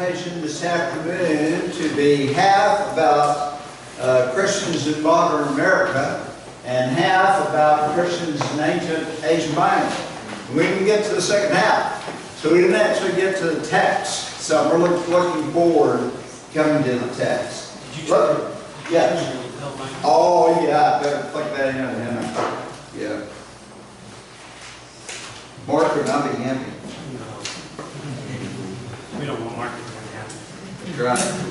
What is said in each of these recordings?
presentation this afternoon to be half about Christians in modern America and half about Christians in ancient Asia Minor. We didn't get to the second half, so we didn't actually get to the text. So we're looking forward to coming to the text. Did you try yeah. Oh yeah, I better click that in. Yeah. Mark would not be happy. We don't want Mark to be happy. That's right.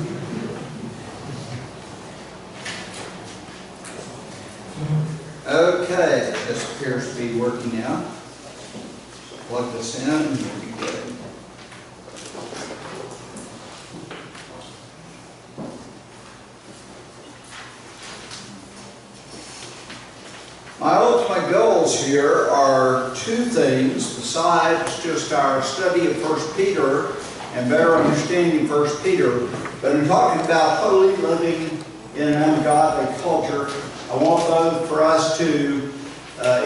Okay, this appears to be working now. Plug this in and we'll be good. My ultimate goals here are two things besides just our study of 1 Peter and better understanding 1 Peter. But in talking about holy living in an ungodly culture, I want for us to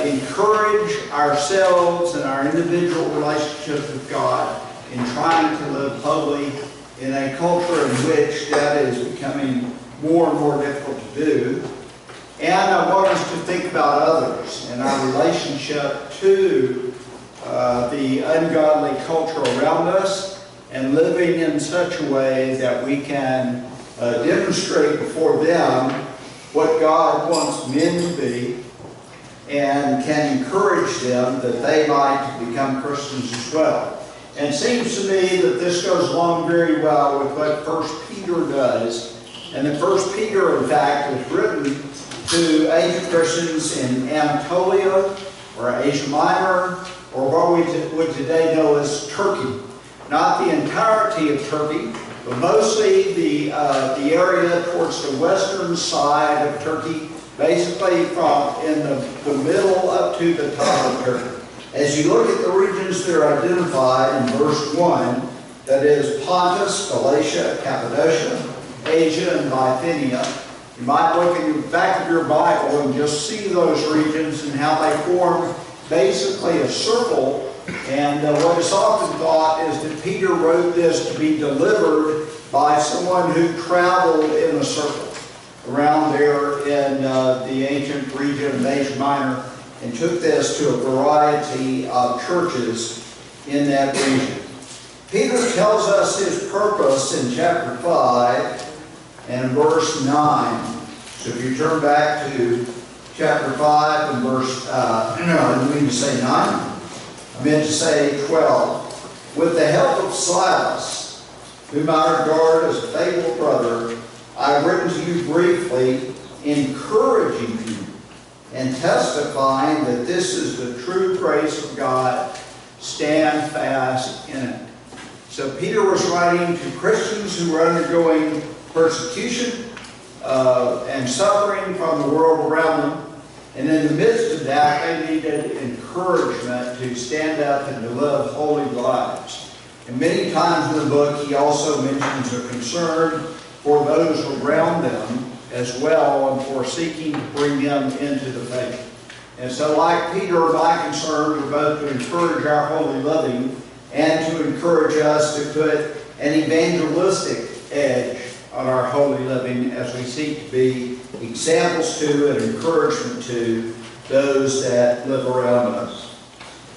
encourage ourselves and our individual relationships with God in trying to live holy in a culture in which that is becoming more and more difficult to do. And I want us to think about others and our relationship to the ungodly culture around us and living in such a way that we can demonstrate before them what God wants men to be and can encourage them that they might become Christians as well. And it seems to me that this goes along very well with what 1 Peter does. And that 1 Peter, in fact, was written to ancient Christians in Anatolia or Asia Minor, or what we would today know as Turkey. Not the entirety of Turkey, but mostly the area towards the western side of Turkey, basically from in the middle up to the top of Turkey. As you look at the regions that are identified in verse 1, that is Pontus, Galatia, Cappadocia, Asia, and Bithynia, you might look in the back of your Bible and just see those regions and how they form basically a circle. And what is often thought is that Peter wrote this to be delivered by someone who traveled in a circle around there in the ancient region of Asia Minor and took this to a variety of churches in that region. Peter tells us his purpose in chapter 5 and verse 9. So if you turn back to chapter 5 and verse, I didn't mean to say 9. I meant to say 12. With the help of Silas, whom I regard as a faithful brother, I have written to you briefly, encouraging you and testifying that this is the true grace of God. Stand fast in it. So Peter was writing to Christians who were undergoing persecution and suffering from the world around them. And in the midst of that, they needed encouragement to stand up and to live holy lives. And many times in the book, he also mentions a concern for those around them as well and for seeking to bring them into the faith. And so like Peter, my concerns are both to encourage our holy living and to encourage us to put an evangelistic edge on our holy living as we seek to be examples to and encouragement to those that live around us.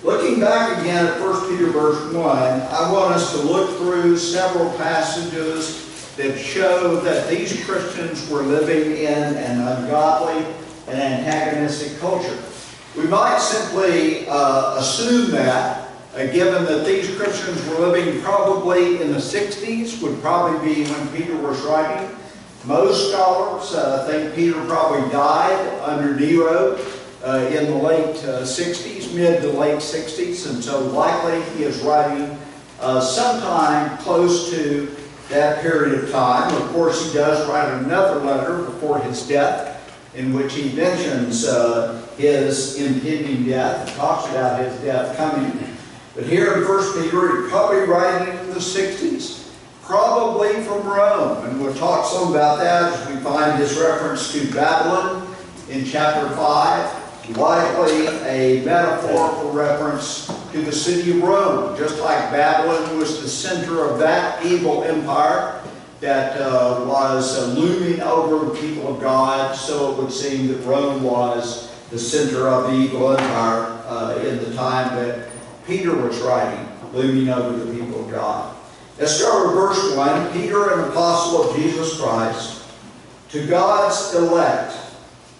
Looking back again at 1 Peter verse 1, I want us to look through several passages that show that these Christians were living in an ungodly and antagonistic culture. We might simply assume that given that these Christians were living probably in the 60s, would probably be when Peter was writing. Most scholars think Peter probably died under Nero in the late 60s, mid to late 60s, and so likely he is writing sometime close to that period of time. Of course, he does write another letter before his death in which he mentions his impending death and talks about his death coming. But here in 1 Peter, he's probably writing in the 60s, probably from Rome. And we'll talk some about that as we find his reference to Babylon in chapter 5 likely a metaphorical reference to the city of Rome. Just like Babylon was the center of that evil empire that was looming over the people of God, so it would seem that Rome was the center of the evil empire in the time that Peter was writing, looming over the people of God. Let's start with verse 1. Peter, an apostle of Jesus Christ, to God's elect,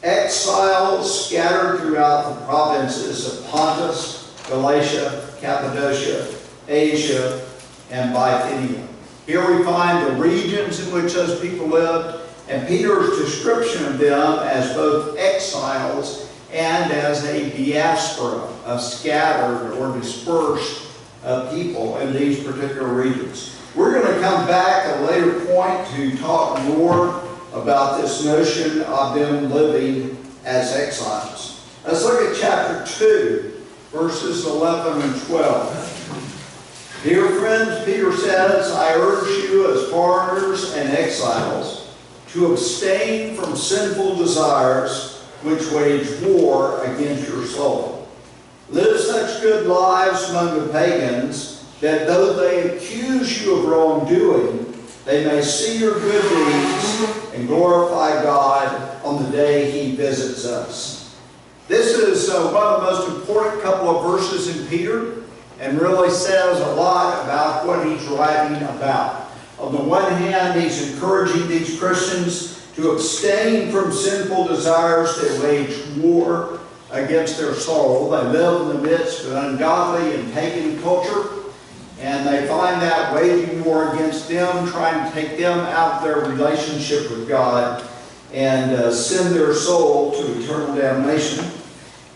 exiles scattered throughout the provinces of Pontus, Galatia, Cappadocia, Asia, and Bithynia. Here we find the regions in which those people lived, and Peter's description of them as both exiles and as a diaspora, a scattered or dispersed people in these particular regions. We're going to come back at a later point to talk more about this notion of them living as exiles. Let's look at chapter 2, verses 11 and 12. Dear friends, Peter says, I urge you as foreigners and exiles to abstain from sinful desires which wage war against your soul. Live such good lives among the pagans that though they accuse you of wrongdoing, they may see your good deeds and glorify God on the day He visits us. This is one of the most important couple of verses in Peter, and really says a lot about what he's writing about. On the one hand, he's encouraging these Christians to abstain from sinful desires that wage war against their soul. They live in the midst of an ungodly and pagan culture, and they find that waging war against them, trying to take them out of their relationship with God and send their soul to eternal damnation.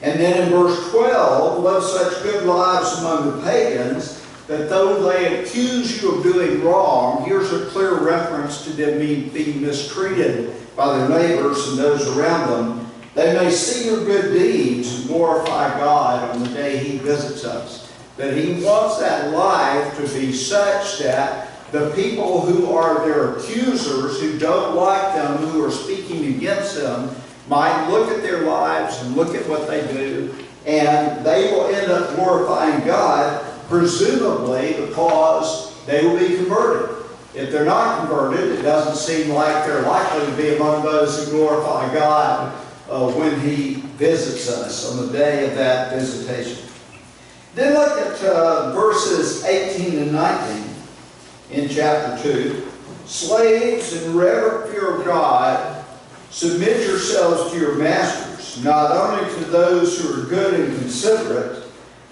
And then in verse 12, live such good lives among the pagans that though they accuse you of doing wrong, here's a clear reference to them being mistreated by their neighbors and those around them, they may see your good deeds and glorify God on the day He visits us. That He wants that life to be such that the people who are their accusers, who don't like them, who are speaking against them, might look at their lives and look at what they do, and they will end up glorifying God, presumably because they will be converted. If they're not converted, it doesn't seem like they're likely to be among those who glorify God when He visits us on the day of that visitation. Then look at verses 18 and 19 in chapter 2. Slaves, in reverent fear of God, submit yourselves to your masters, not only to those who are good and considerate,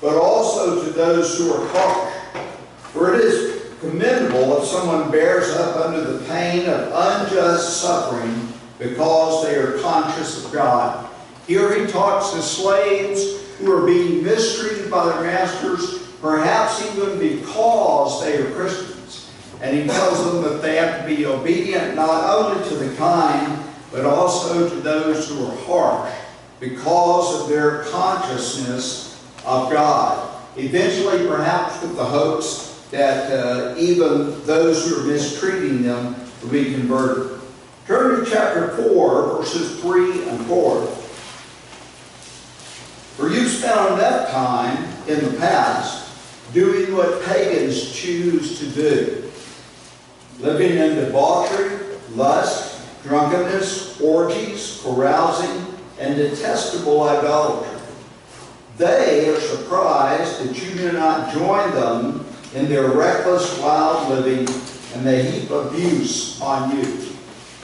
but also to those who are harsh. For it is commendable if someone bears up under the pain of unjust suffering because they are conscious of God. Here he talks to slaves who are being mistreated by their masters, perhaps even because they are Christians. And he tells them that they have to be obedient not only to the kind, but also to those who are harsh because of their consciousness of God. Eventually, perhaps with the hopes that even those who are mistreating them will be converted. Turn to chapter 4, verses 3 and 4. For you've spent enough time in the past doing what pagans choose to do, living in debauchery, lust, drunkenness, orgies, carousing, and detestable idolatry. They are surprised that you do not join them in their reckless, wild living, and they heap abuse on you.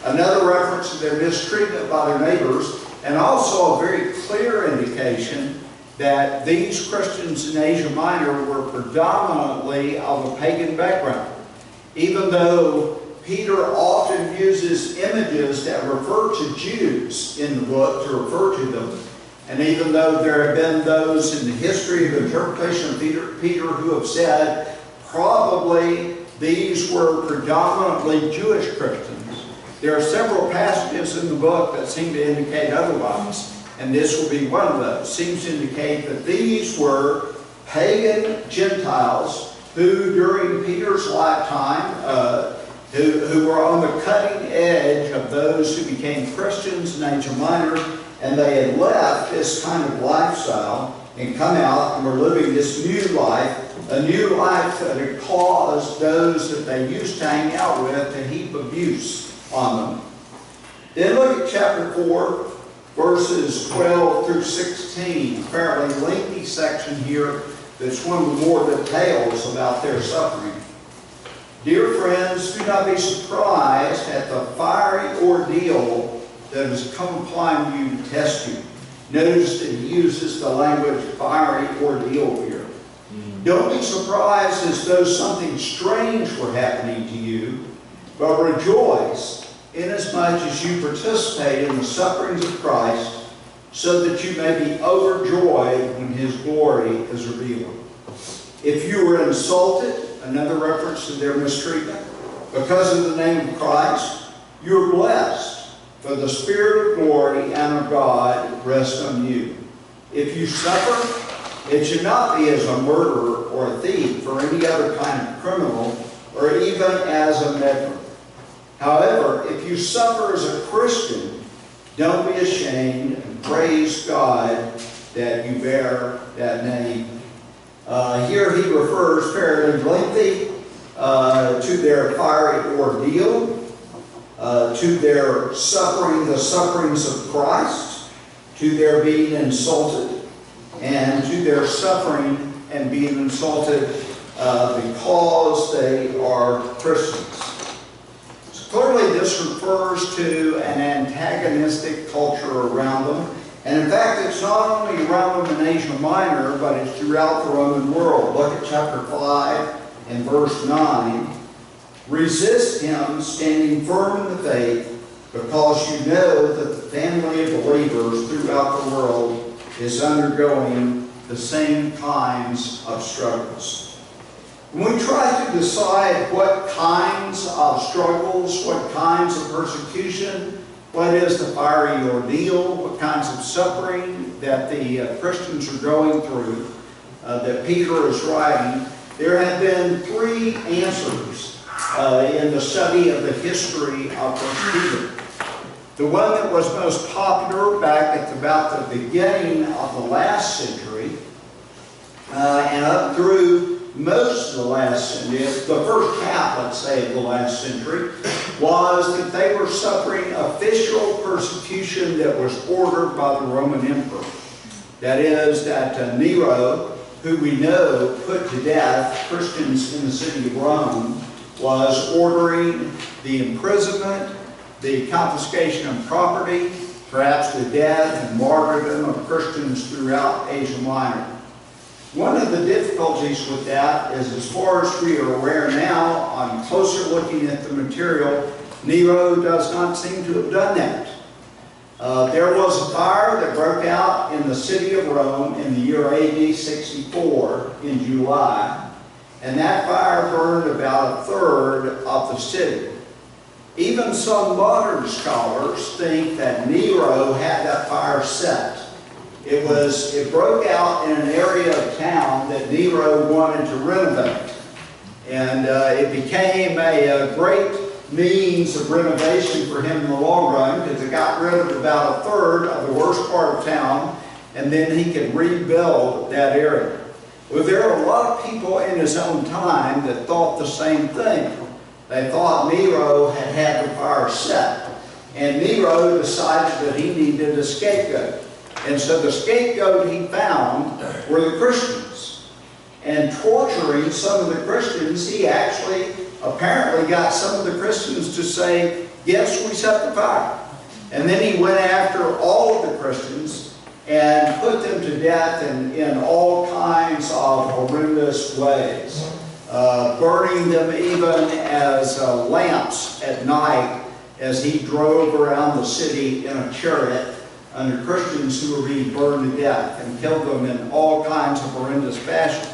Another reference to their mistreatment by their neighbors, and also a very clear indication that these Christians in Asia Minor were predominantly of a pagan background. Even though Peter often uses images that refer to Jews in the book to refer to them, and even though there have been those in the history of interpretation of Peter who have said probably these were predominantly Jewish Christians, there are several passages in the book that seem to indicate otherwise, and this will be one of those. Seems to indicate that these were pagan Gentiles who, during Peter's lifetime, who were on the cutting edge of those who became Christians in Asia Minor, and they had left this kind of lifestyle and come out and were living this new life, a new life that had caused those that they used to hang out with to heap abuse on them. Then look at chapter 4, verses 12 through 16, a fairly lengthy section here that's one of the more details about their suffering. Dear friends, do not be surprised at the fiery ordeal that has come upon you to test you. Notice that he uses the language fiery ordeal here. Don't be surprised as though something strange were happening to you, but rejoice inasmuch as you participate in the sufferings of Christ, so that you may be overjoyed when his glory is revealed. If you were insulted, another reference to their mistreatment, because of the name of Christ, you are blessed, for the Spirit of glory and of God rests on you. If you suffer, it should not be as a murderer or a thief or any other kind of criminal, or even as a meddler. However, if you suffer as a Christian, don't be ashamed and praise God that you bear that name. Here he refers fairly lengthy to their fiery ordeal, to their suffering, the sufferings of Christ, to their being insulted, and to their suffering and being insulted because they are Christians. Clearly, this refers to an antagonistic culture around them. And in fact, it's not only around them in Asia Minor, but it's throughout the Roman world. Look at chapter 5 and verse 9. Resist him, standing firm in the faith, because you know that the family of believers throughout the world is undergoing the same kinds of struggles. When we try to decide what kinds of struggles, what kinds of persecution, what is the fiery ordeal, what kinds of suffering that the Christians are going through, that Peter is writing, there have been three answers in the study of the history of 1 Peter. The one that was most popular back at about the beginning of the last century and up through most of the last century, the first half, let's say, of the last century, was that they were suffering official persecution that was ordered by the Roman emperor. That is, that Nero, who we know put to death Christians in the city of Rome, was ordering the imprisonment, the confiscation of property, perhaps the death and martyrdom of Christians throughout Asia Minor. One of the difficulties with that is, as far as we are aware now, on closer looking at the material, Nero does not seem to have done that. There was a fire that broke out in the city of Rome in the year AD 64 in July, and that fire burned about a third of the city. Even some modern scholars think that Nero had that fire set. It broke out in an area of town that Nero wanted to renovate. And it became a great means of renovation for him in the long run, because it got rid of about a third of the worst part of town, and then he could rebuild that area. Well, there are a lot of people in his own time that thought the same thing. They thought Nero had had the fire set. And Nero decided that he needed a scapegoat. And so the scapegoat he found were the Christians. And torturing some of the Christians, he actually apparently got some of the Christians to say, yes, we set the fire. And then he went after all of the Christians and put them to death in all kinds of horrendous ways. Burning them even as lamps at night as he drove around the city in a chariot under Christians who were being burned to death, and killed them in all kinds of horrendous fashion.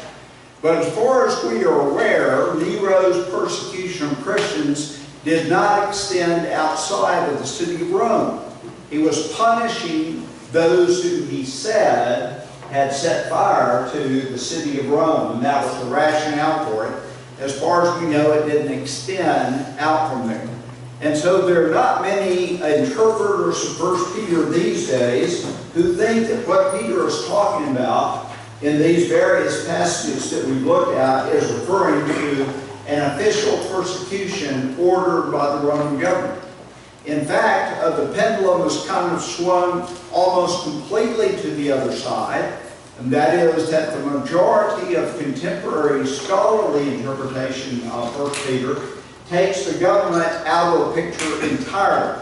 But as far as we are aware, Nero's persecution of Christians did not extend outside of the city of Rome. He was punishing those who he said had set fire to the city of Rome, and that was the rationale for it. As far as we know, it didn't extend out from there. And so there are not many interpreters of 1 Peter these days who think that what Peter is talking about in these various passages that we've looked at is referring to an official persecution ordered by the Roman government. In fact, the pendulum has kind of swung almost completely to the other side, and that is that the majority of contemporary scholarly interpretation of 1 Peter takes the government out of the picture entirely.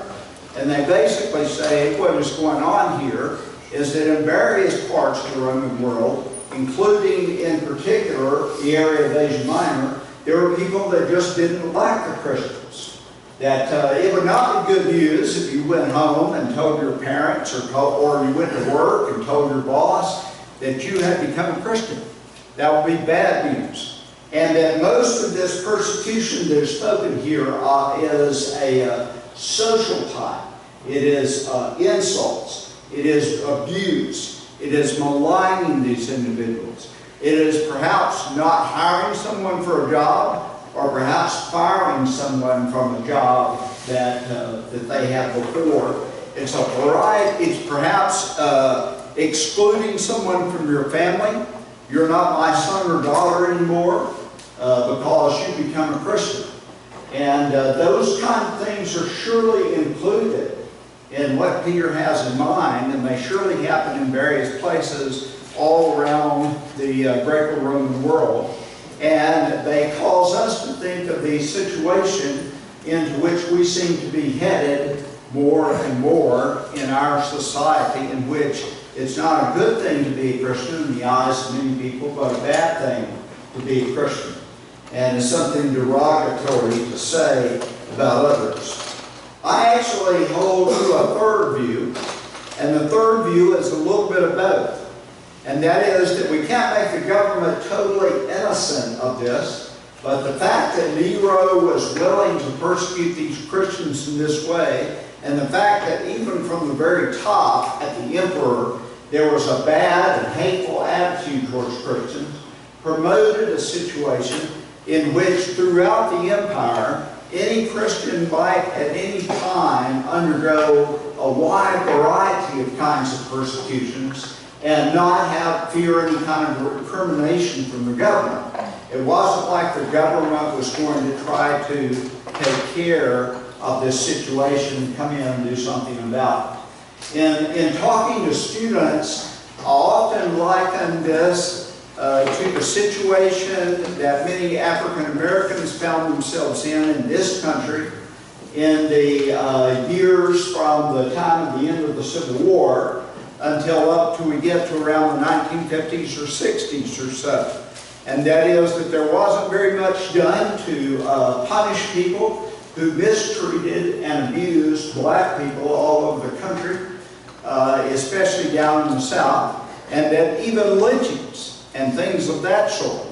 And they basically say what is going on here is that in various parts of the Roman world, including in particular the area of Asia Minor, there were people that just didn't like the Christians. That it would not be good news if you went home and told your parents or you went to work and told your boss that you had become a Christian. That would be bad news. And that most of this persecution that is spoken here is a social type. It is insults. It is abuse. It is maligning these individuals. It is perhaps not hiring someone for a job, or perhaps firing someone from a job that they had before. It's a variety. It's perhaps excluding someone from your family. You're not my son or daughter anymore because you become a Christian. And those kind of things are surely included in what Peter has in mind, and they surely happen in various places all around the Greco-Roman world. And they cause us to think of the situation into which we seem to be headed more and more in our society, in which it's not a good thing to be a Christian in the eyes of many people, but a bad thing to be a Christian. And it's something derogatory to say about others. I actually hold to a third view, and the third view is a little bit of both. And that is that we can't make the government totally innocent of this, but the fact that Nero was willing to persecute these Christians in this way, and the fact that even from the very top at the emperor, there was a bad and hateful attitude towards Christians, promoted a situation in which throughout the empire, any Christian might at any time undergo a wide variety of kinds of persecutions and not have fear any kind of recrimination from the government. It wasn't like the government was going to try to take care of this situation and come in and do something about it. In talking to students, I often liken this to the situation that many African Americans found themselves in this country in the years from the time of the end of the Civil War until up to we get to around the 1950s or 60s or so. And that is that there wasn't very much done to punish people who mistreated and abused black people all over the country, especially down in the South, and that even lynchings and things of that sort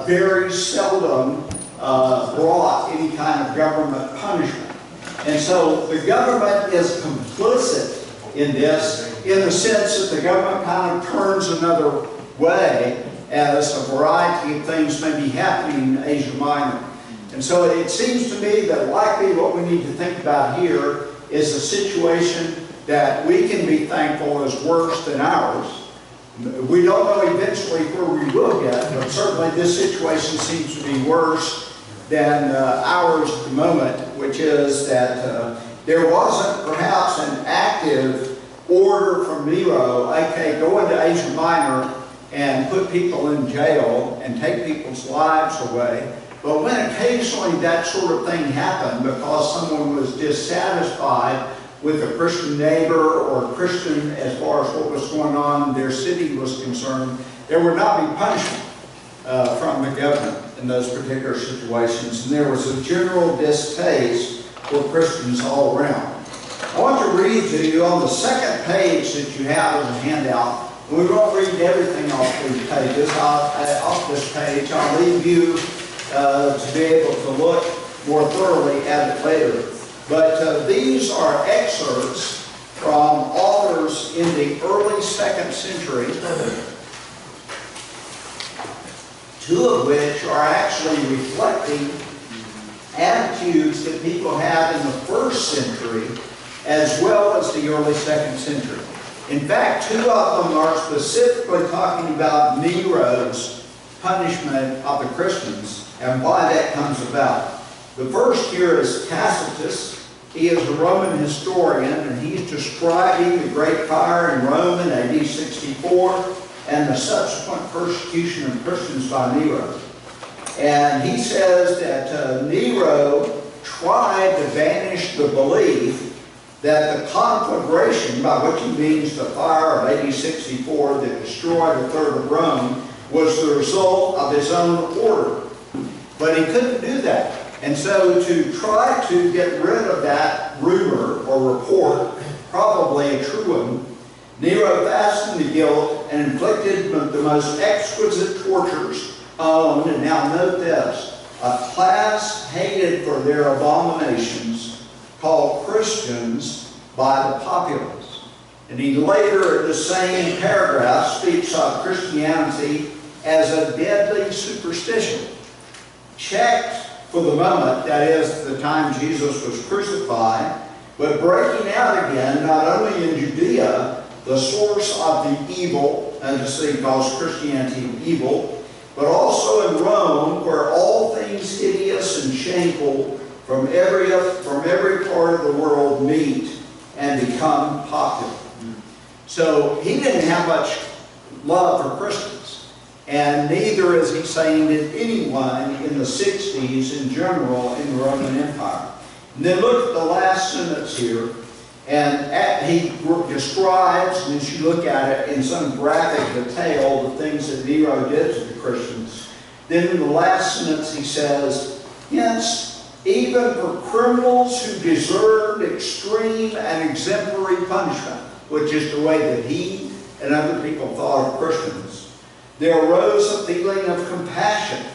very seldom brought any kind of government punishment. And so the government is complicit in this, in the sense that the government kind of turns another way as a variety of things may be happening in Asia Minor. And so it seems to me that likely what we need to think about here is a situation that we can be thankful is worse than ours. We don't know eventually where we will get, but certainly this situation seems to be worse than ours at the moment, which is that there wasn't perhaps an active order from Nero, okay, go into Asia Minor and put people in jail and take people's lives away. But when occasionally that sort of thing happened because someone was dissatisfied with a Christian neighbor or Christian as far as what was going on in their city was concerned, there would not be punishment from the government in those particular situations. And there was a general distaste for Christians all around. I want to read to you on the second page that you have as a handout. We won't read everything off these pages. Off this page, I'll leave you to be able to look more thoroughly at it later. But these are excerpts from authors in the early 2nd century, two of which are actually reflecting attitudes that people had in the first century as well as the early second century. In fact, two of them are specifically talking about Nero's punishment of the Christians and why that comes about. The first here is Tacitus. He is a Roman historian, and he's describing the Great Fire in Rome in AD 64 and the subsequent persecution of Christians by Nero. And he says that Nero tried to banish the belief that the conflagration, by which he means the fire of AD 64 that destroyed a third of Rome, was the result of his own order. But he couldn't do that. And so to try to get rid of that rumor or report, probably a true one, Nero fastened the guilt and inflicted the most exquisite tortures on, and now note this, a class hated for their abominations called Christians by the populace. And he later, in the same paragraph, speaks of Christianity as a deadly superstition. Checked for the moment, that is, the time Jesus was crucified, but breaking out again, not only in Judea, the source of the evil, and this thing calls Christianity evil, but also in Rome, where all things hideous and shameful from every part of the world meet and become popular. So he didn't have much love for Christians. And neither is he saying that anyone in the 60s in general in the Roman Empire. And then look at the last sentence here. And he describes, and as you look at it in some graphic detail, the things that Nero did to the Christians. Then in the last sentence he says, yes, even for criminals who deserved extreme and exemplary punishment, which is the way that he and other people thought of Christians, there arose a feeling of compassion,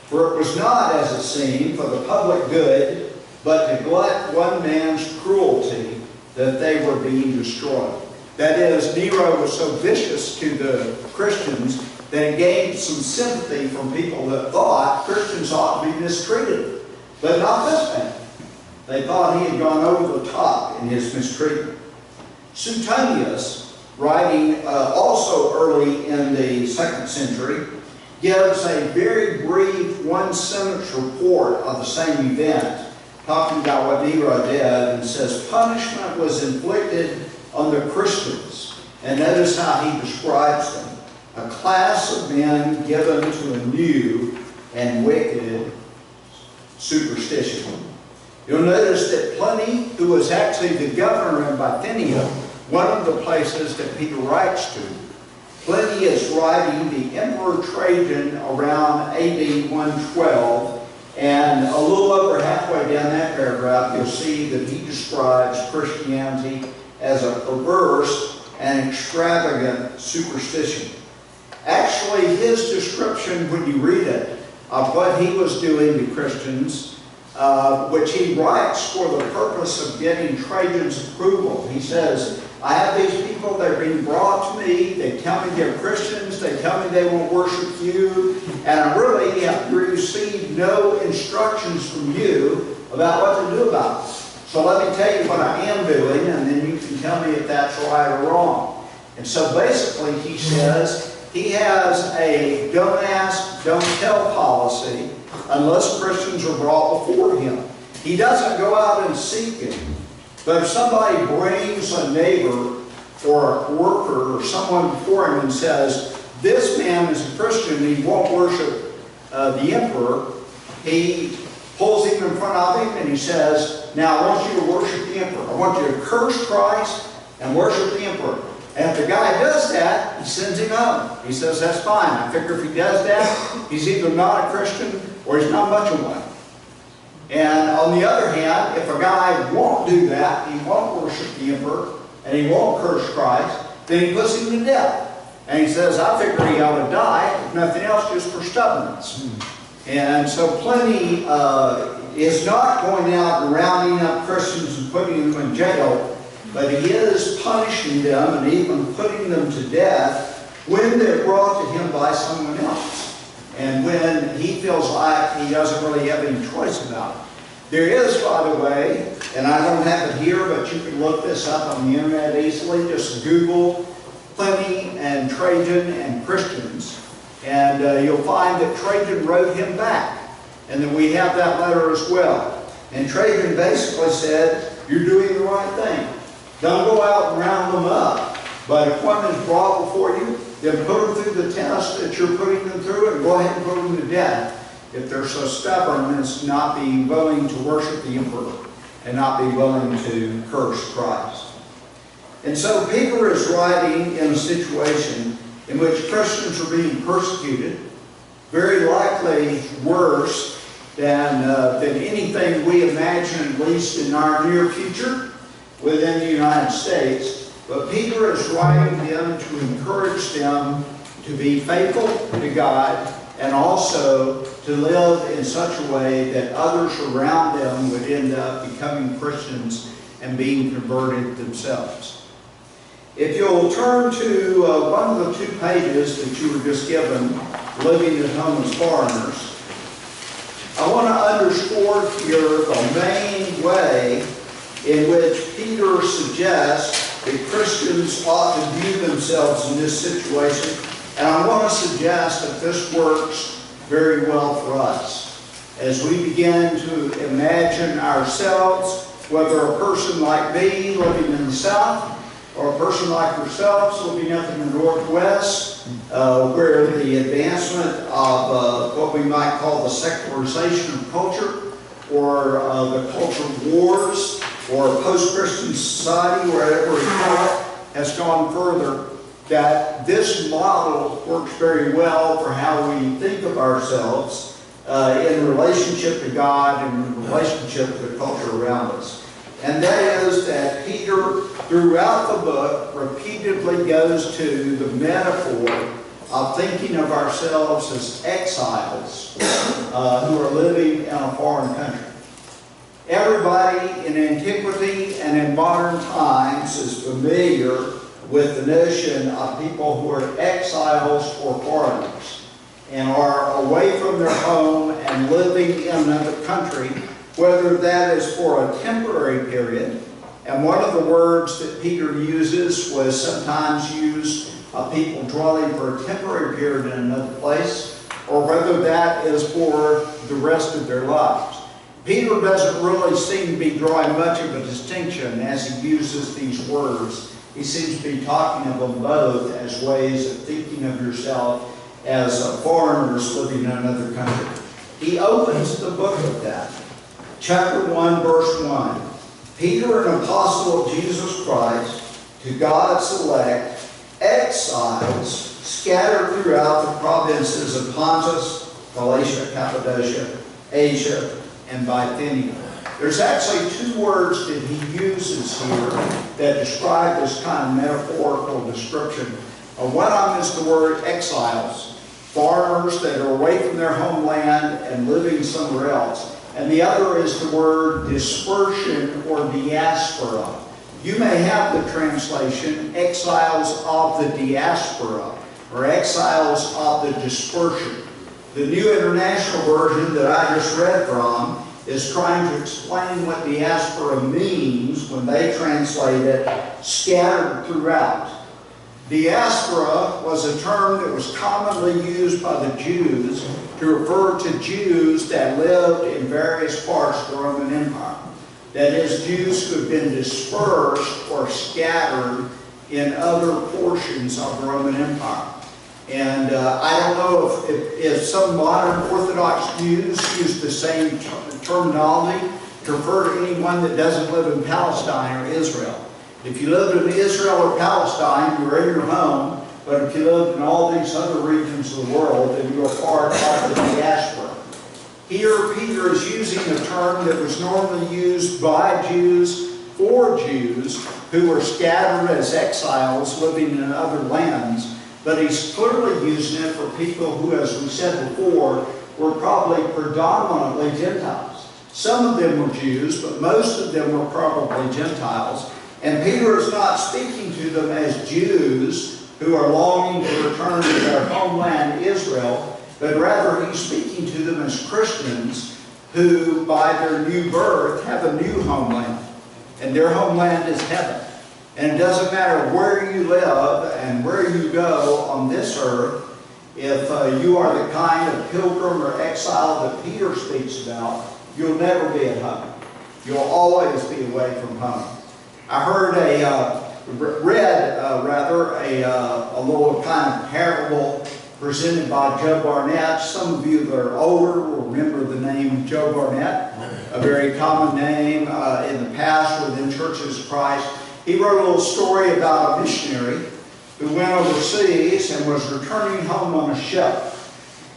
for it was not, as it seemed, for the public good, but to glut one man's cruelty that they were being destroyed. That is, Nero was so vicious to the Christians that he gained some sympathy from people that thought Christians ought to be mistreated. But not this man. They thought he had gone over the top in his mistreatment. Suetonius, writing also early in the 2nd century, gives a very brief one-sentence report of the same event, talking about what Nero did, and says punishment was inflicted on the Christians. And notice how he describes them. A class of men given to a new and wicked superstition. You'll notice that Pliny, who was actually the governor in Bithynia, one of the places that Peter writes to, Pliny is writing the Emperor Trajan around AD 112, and a little over halfway down that paragraph, you'll see that he describes Christianity as a perverse and extravagant superstition. Actually, his description, when you read it, of what he was doing to Christians, which he writes for the purpose of getting Trajan's approval. He says, I have these people, they're being brought to me, they tell me they're Christians, they tell me they won't worship you, and I really have received no instructions from you about what to do about it. So let me tell you what I am doing, and then you can tell me if that's right or wrong. And so basically he says he has a don't ask, don't tell policy unless Christians are brought before him. He doesn't go out and seek it. But if somebody brings a neighbor or a worker or someone before him and says, this man is a Christian, he won't worship the emperor, he pulls him in front of him and he says, now I want you to worship the emperor. I want you to curse Christ and worship the emperor. And if the guy does that, he sends him home. He says, that's fine. I figure if he does that, he's either not a Christian or he's not much of one. And on the other hand, if a guy won't do that, he won't worship the emperor, and he won't curse Christ, then he puts him to death. And he says, I figure he ought to die, if nothing else, just for stubbornness. And so Pliny is not going out and rounding up Christians and putting them in jail, but he is punishing them and even putting them to death when they're brought to him by someone else. And when he feels like he doesn't really have any choice about it. There is, by the way, and I don't have it here, but you can look this up on the internet easily. Just Google Pliny and Trajan and Christians, and you'll find that Trajan wrote him back, and that we have that letter as well. And Trajan basically said, you're doing the right thing. Don't go out and round them up, but if one is brought before you, then put them through the test that you're putting them through, and go ahead and put them to death if they're so stubborn as not be willing to worship the emperor and not be willing to curse Christ. And so Peter is writing in a situation in which Christians are being persecuted, very likely worse than anything we imagine, at least in our near future, within the United States. But Peter is writing them to encourage them to be faithful to God and also to live in such a way that others around them would end up becoming Christians and being converted themselves. If you'll turn to one of the 2 pages that you were just given, Living at Home as Foreigners, I want to underscore here the main way in which Peter suggests that Christians ought to view themselves in this situation. And I want to suggest that this works very well for us. As we begin to imagine ourselves, whether a person like me living in the South, or a person like yourselves living up in the Northwest, where the advancement of what we might call the secularization of culture, or the culture wars, or post-Christian society, wherever we call it, has gone further, that this model works very well for how we think of ourselves in relationship to God and in relationship to the culture around us. And that is that Peter, throughout the book, repeatedly goes to the metaphor of thinking of ourselves as exiles who are living in a foreign country. Everybody in antiquity and in modern times is familiar with the notion of people who are exiles or foreigners and are away from their home and living in another country, whether that is for a temporary period. And one of the words that Peter uses was sometimes used of people dwelling for a temporary period in another place, or whether that is for the rest of their lives. Peter doesn't really seem to be drawing much of a distinction as he uses these words. He seems to be talking of them both as ways of thinking of yourself as foreigners living in another country. He opens the book with that. Chapter 1, verse 1. Peter, an apostle of Jesus Christ, to God's elect, exiles scattered throughout the provinces of Pontus, Galatia, Cappadocia, Asia, and Bithynia. There's actually 2 words that he uses here that describe this kind of metaphorical description. One of them is the word exiles, foreigners that are away from their homeland and living somewhere else. And the other is the word dispersion or diaspora. You may have the translation exiles of the diaspora or exiles of the dispersion. The New International Version that I just read from is trying to explain what diaspora means when they translate it scattered throughout. Diaspora was a term that was commonly used by the Jews to refer to Jews that lived in various parts of the Roman Empire. That is, Jews who had been dispersed or scattered in other portions of the Roman Empire. And I don't know if some modern Orthodox Jews use the same terminology to refer to anyone that doesn't live in Palestine or Israel. If you lived in Israel or Palestine, you're in your home, but if you lived in all these other regions of the world, then you're part of the diaspora. Here, Peter is using a term that was normally used by Jews for Jews who were scattered as exiles living in other lands, but he's clearly using it for people who, as we said before, were probably predominantly Gentiles. Some of them were Jews, but most of them were probably Gentiles. And Peter is not speaking to them as Jews who are longing to return to their homeland Israel, but rather he's speaking to them as Christians who by their new birth have a new homeland. And their homeland is heaven. And it doesn't matter where you live and where you go on this earth, if you are the kind of pilgrim or exile that Peter speaks about, you'll never be at home. You'll always be away from home. I heard read a little kind of parable presented by Joe Barnett. Some of you that are older will remember the name Joe Barnett, a very common name in the past within Churches of Christ. He wrote a little story about a missionary who went overseas and was returning home on a ship.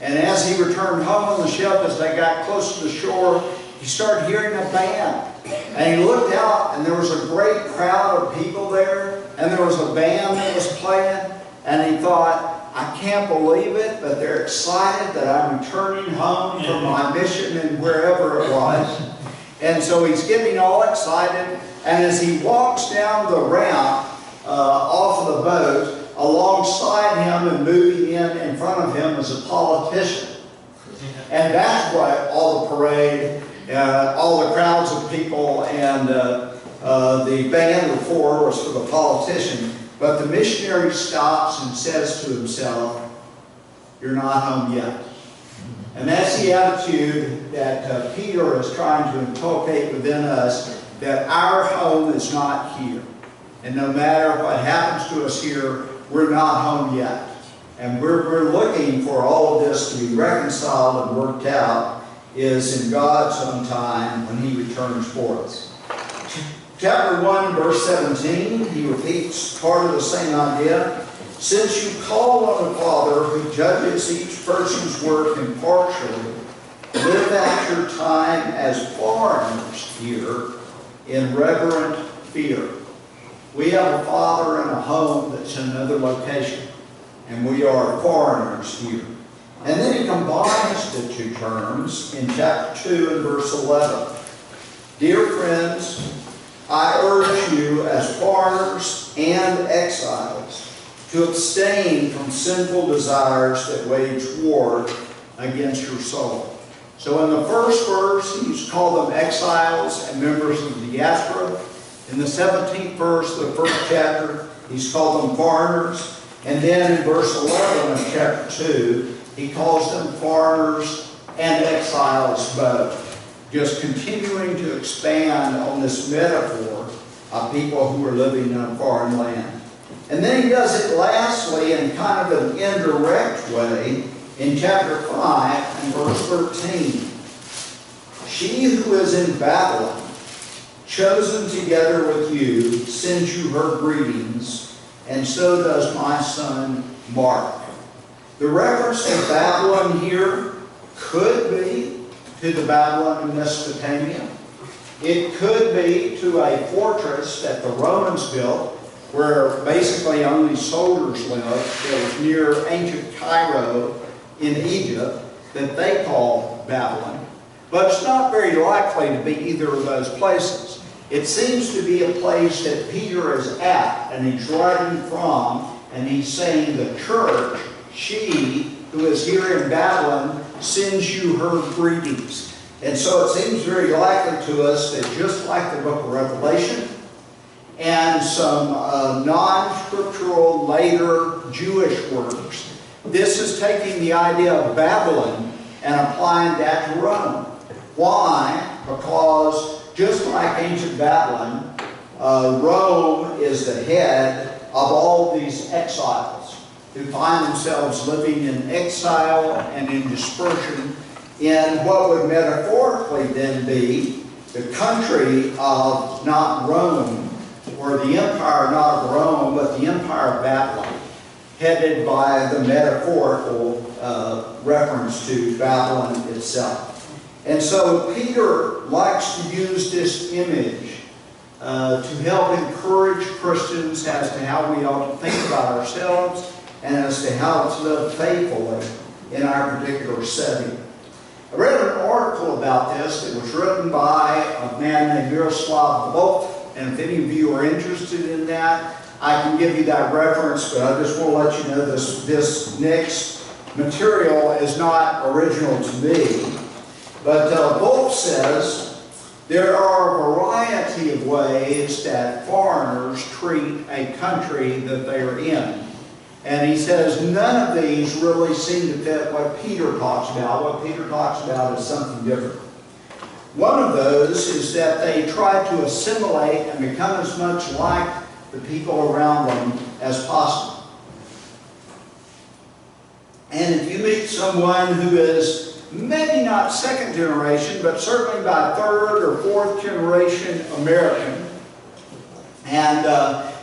And as he returned home on the ship, as they got close to the shore, he started hearing a band. And he looked out, and there was a great crowd of people there, and there was a band that was playing, and he thought, I can't believe it, but they're excited that I'm returning home from my mission and wherever it was. And so he's getting all excited, and as he walks down the ramp off of the boat, alongside him and moving in front of him is a politician. And that's what all the parade, all the crowds of people, and the band before was for the politician. But the missionary stops and says to himself, "You're not home yet." And that's the attitude that Peter is trying to inculcate within us, that our home is not here. And no matter what happens to us here, we're not home yet. And we're looking for all of this to be reconciled and worked out is in God's own time when He returns for us. Chapter 1, verse 17, he repeats part of the same idea. Since you call on the Father who judges each person's work impartially, live out your time as foreigners here in reverent fear. We have a Father and a home that's in another location, and we are foreigners here. And then he combines the two terms in chapter 2 and verse 11. Dear friends, I urge you as foreigners and exiles to abstain from sinful desires that wage war against your soul. So in the first verse, he's called them exiles and members of the diaspora. In the 17th verse of the first chapter, he's called them foreigners. And then in verse 11 of chapter 2, he calls them foreigners and exiles both. Just continuing to expand on this metaphor of people who are living in a foreign land. And then he does it lastly in kind of an indirect way in chapter 5 and verse 13. She who is in Babylon, chosen together with you, sends you her greetings, and so does my son Mark. The reference to Babylon here could be to the Babylon of Mesopotamia. It could be to a fortress that the Romans built, where basically only soldiers lived. It was near ancient Cairo in Egypt that they call Babylon. But it's not very likely to be either of those places. It seems to be a place that Peter is at, and he's writing from, and he's saying the church, she who is here in Babylon, sends you her greetings. And so it seems very likely to us that just like the book of Revelation and some non-scriptural later Jewish works, this is taking the idea of Babylon and applying that to Rome. Why? Because just like ancient Babylon, Rome is the head of all these exiles who find themselves living in exile and in dispersion in what would metaphorically then be the country of not Rome, or the empire not of Rome, but the empire of Babylon, headed by the metaphorical reference to Babylon itself. And so Peter likes to use this image to help encourage Christians as to how we ought to think about ourselves and as to how to live faithfully in our particular setting. I read an article about this that was written by a man named Miroslav Volk, and if any of you are interested in that, I can give you that reference, but I just want to let you know this next material is not original to me. But Wolf says there are a variety of ways that foreigners treat a country that they are in. And he says none of these really seem to fit what Peter talks about. What Peter talks about is something different. One of those is that they try to assimilate and become as much like the people around them as possible. And if you meet someone who is maybe not second generation, but certainly by third or fourth generation American, and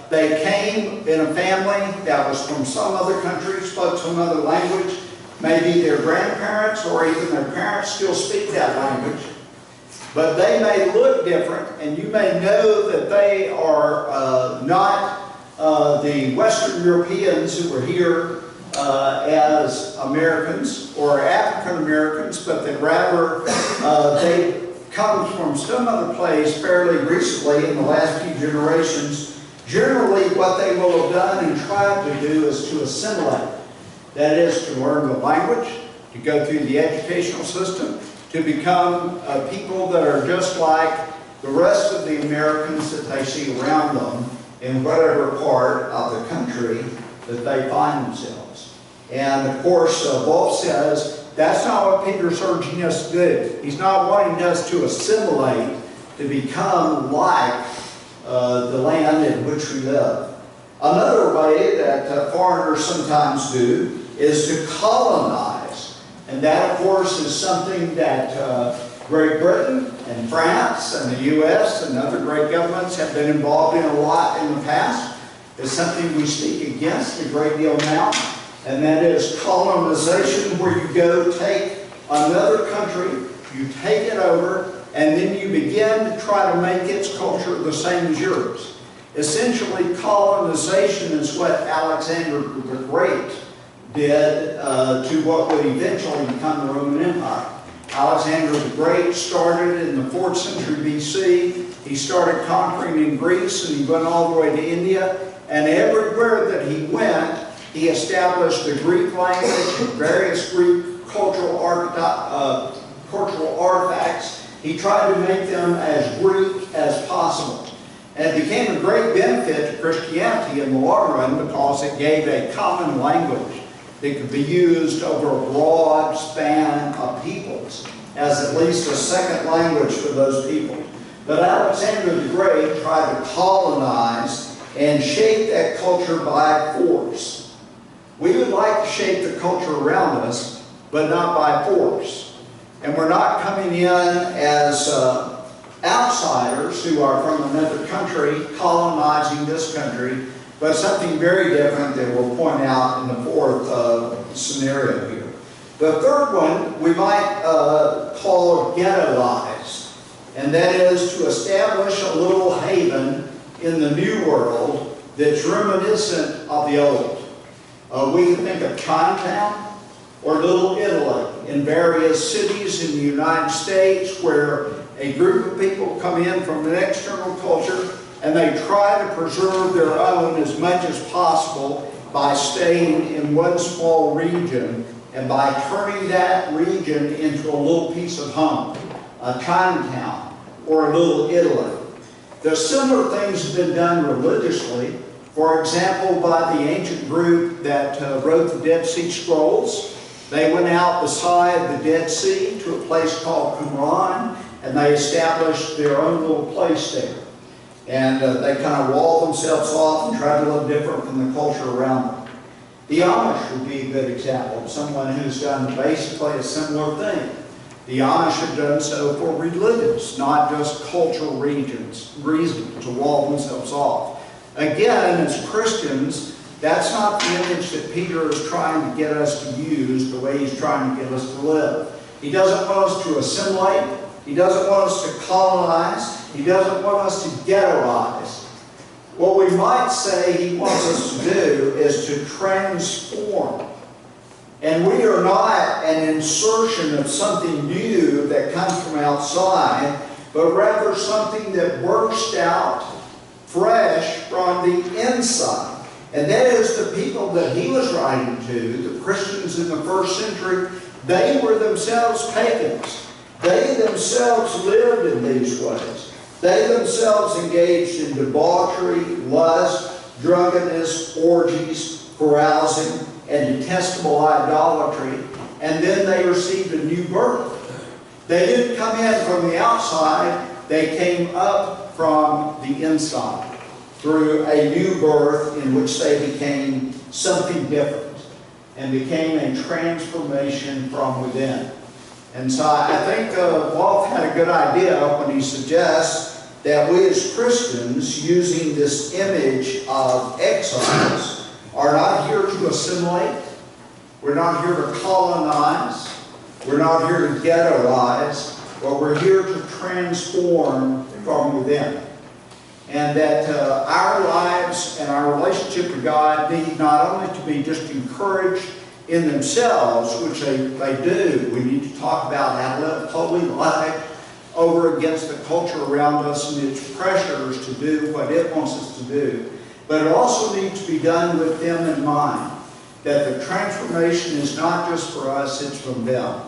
they came in a family that was from some other country, spoke some other language, maybe their grandparents or even their parents still speak that language, but they may look different, and you may know that they are not the Western Europeans who were here as Americans or African Americans, but that rather they come from some other place fairly recently in the last few generations. Generally, what they will have done and tried to do is to assimilate. That is, to learn the language, to go through the educational system, to become people that are just like the rest of the Americans that they see around them in whatever part of the country that they find themselves. And of course, Wolf says that's not what Peter's urging us to do. He's not wanting us to assimilate, to become like the land in which we live. Another way that foreigners sometimes do is to colonize. And that, of course, is something that Great Britain and France and the U.S. and other great governments have been involved in a lot in the past. It's something we speak against a great deal now. And that is colonization, where you go take another country, you take it over, and then you begin to try to make its culture the same as yours. Essentially, colonization is what Alexander the Great did to what would eventually become the Roman Empire. Alexander the Great started in the 4th century BC. He started conquering in Greece, and he went all the way to India. And everywhere that he went, he established the Greek language and various Greek cultural artifacts. He tried to make them as Greek as possible. And it became a great benefit to Christianity in the long run because it gave a common language that could be used over a broad span of peoples as at least a second language for those people. But Alexander the Great tried to colonize and shape that culture by force. We would like to shape the culture around us, but not by force. And we're not coming in as outsiders who are from another country colonizing this country, but something very different that we'll point out in the 4th scenario here. The third one we might call ghettoized, and that is to establish a little haven in the New World that's reminiscent of the old. We can think of Chinatown or Little Italy in various cities in the United States, where a group of people come in from an external culture and they try to preserve their own as much as possible by staying in one small region and by turning that region into a little piece of home, a Chinatown or a Little Italy. The similar things have been done religiously. For example, by the ancient group that wrote the Dead Sea Scrolls. They went out beside the Dead Sea to a place called Qumran, and they established their own little place there. And they kind of walled themselves off and tried to live different from the culture around them. The Amish would be a good example of someone who's done basically a similar thing. The Amish have done so for religious, not just cultural reasons to wall themselves off. Again, as Christians, that's not the image that Peter is trying to get us to use the way he's trying to get us to live. He doesn't want us to assimilate. He doesn't want us to colonize. He doesn't want us to ghettoize. What we might say he wants us to do is to transform. And we are not an insertion of something new that comes from outside, but rather something that bursts out fresh from the inside. And that is the people that he was writing to, the Christians in the 1st century. They were themselves pagans. They themselves lived in these ways. They themselves engaged in debauchery, lust, drunkenness, orgies, carousing, and detestable idolatry, and then they received a new birth. They didn't come in from the outside, they came up from the inside through a new birth in which they became something different and became a transformation from within. And so I think Wolf had a good idea when he suggests that we as Christians, using this image of exiles, are not here to assimilate. We're not here to colonize. We're not here to ghettoize, but we're here to transform from within. And that our lives and our relationship to God need not only to be just encouraged in themselves, which they do. We need to talk about how to live a holy life over against the culture around us and its pressures to do what it wants us to do. But it also needs to be done with them in mind, that the transformation is not just for us, it's from them.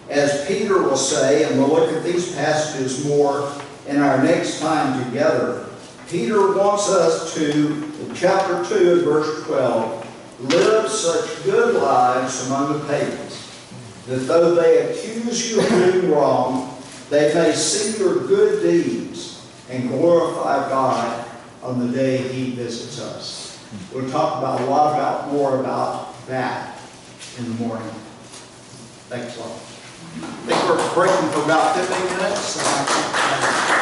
As Peter will say, and we'll look at these passages more in our next time together, Peter wants us to, in chapter 2 and verse 12, live such good lives among the pagans, that though they accuse you of doing wrong, they may see your good deeds and glorify God on the day He visits us. We'll talk about more about that in the morning. Thanks a lot. I think we're breaking for about 15 minutes.